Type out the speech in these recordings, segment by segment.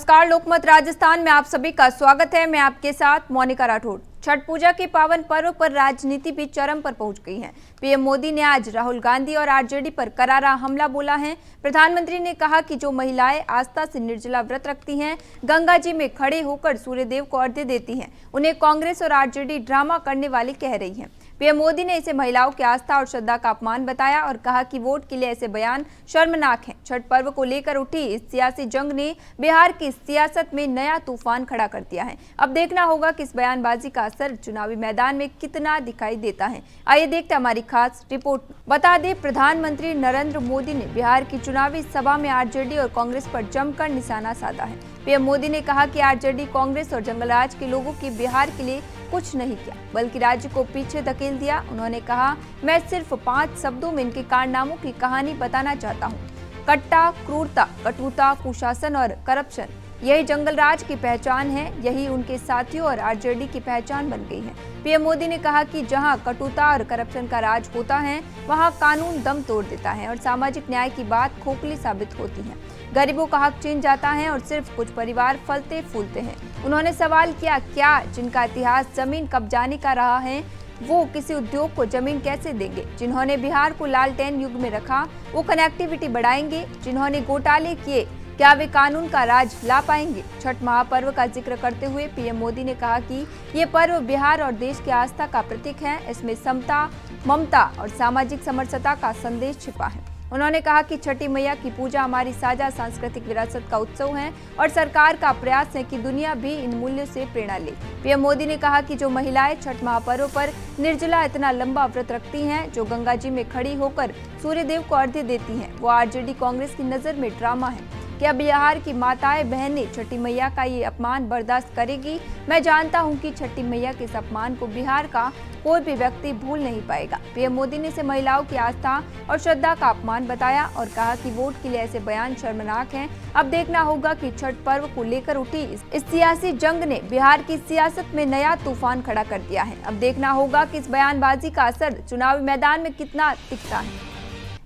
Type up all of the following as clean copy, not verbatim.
नमस्कार, लोकमत राजस्थान में आप सभी का स्वागत है। मैं आपके साथ मोनिका राठौड़। छठ पूजा के पावन पर्व पर राजनीति भी चरम पर पहुंच गई है। पीएम मोदी ने आज राहुल गांधी और आरजेडी पर करारा हमला बोला है। प्रधानमंत्री ने कहा कि जो महिलाएं आस्था से निर्जला व्रत रखती हैं, गंगा जी में खड़े होकर सूर्यदेव को अर्घ्य देती हैं, उन्हें कांग्रेस और आरजेडी ड्रामा करने वाली कह रही है। पीएम मोदी ने इसे महिलाओं की आस्था और श्रद्धा का अपमान बताया और कहा कि वोट के लिए ऐसे बयान शर्मनाक हैं। छठ पर्व को लेकर उठी इस सियासी जंग ने बिहार की सियासत में नया तूफान खड़ा कर दिया है। अब देखना होगा कि इस बयानबाजी का असर चुनावी मैदान में कितना दिखाई देता है। आइए देखते हैं हमारी खास रिपोर्ट। बता दें, प्रधानमंत्री नरेंद्र मोदी ने बिहार की चुनावी सभा में आरजेडी और कांग्रेस पर जमकर निशाना साधा है। पीएम मोदी ने कहा कि आरजेडी, कांग्रेस और जंगलराज के लोगों की बिहार के लिए कुछ नहीं किया, बल्कि राज्य को पीछे धकेल दिया। उन्होंने कहा, मैं सिर्फ 5 शब्दों में इनके कारनामों की कहानी बताना चाहता हूँ। कट्टा, क्रूरता, कटुता, कुशासन और करप्शन, यही जंगलराज की पहचान है। यही उनके साथियों और आरजेडी की पहचान बन गई है। पीएम मोदी ने कहा कि जहां कटुता और करप्शन का राज होता है, वहां कानून दम तोड़ देता है और सामाजिक न्याय की बात खोखली साबित होती है। गरीबों का हक छीन जाता है और सिर्फ कुछ परिवार फलते फूलते हैं। उन्होंने सवाल किया, क्या जिनका इतिहास जमीन कब्जाने का रहा है, वो किसी उद्योग को जमीन कैसे देंगे? जिन्होंने बिहार को लालटेन युग में रखा, वो कनेक्टिविटी बढ़ाएंगे? जिन्होंने घोटाले किए, क्या वे कानून का राज ला पाएंगे? छठ महापर्व का जिक्र करते हुए पीएम मोदी ने कहा कि ये पर्व बिहार और देश की आस्था का प्रतीक है। इसमें समता, ममता और सामाजिक समरसता का संदेश छिपा है। उन्होंने कहा कि छठी मैया की पूजा हमारी साझा सांस्कृतिक विरासत का उत्सव है और सरकार का प्रयास है कि दुनिया भी इन मूल्यों से प्रेरणा ले। पीएम मोदी ने कहा कि जो महिलाएं छठ महापर्व पर निर्जला इतना लंबा व्रत रखती हैं, जो गंगा जी में खड़ी होकर सूर्यदेव को अर्घ्य देती हैं, वो आरजेडी कांग्रेस की नजर में ड्रामा है। क्या बिहार की माताएं बहनें छठी मैया का ये अपमान बर्दाश्त करेगी? मैं जानता हूं कि छठी मैया के इस अपमान को बिहार का कोई भी व्यक्ति भूल नहीं पाएगा। पीएम मोदी ने इसे महिलाओं की आस्था और श्रद्धा का अपमान बताया और कहा कि वोट के लिए ऐसे बयान शर्मनाक हैं। अब देखना होगा कि छठ पर्व को लेकर उठी इस सियासी जंग ने बिहार की सियासत में नया तूफान खड़ा कर दिया है। अब देखना होगा कि इस बयानबाजी का असर चुनावी मैदान में कितना दिखता है।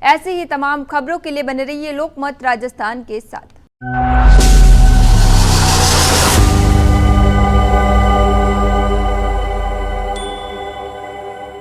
ऐसी ही तमाम खबरों के लिए बने रहिए लोकमत राजस्थान के साथ।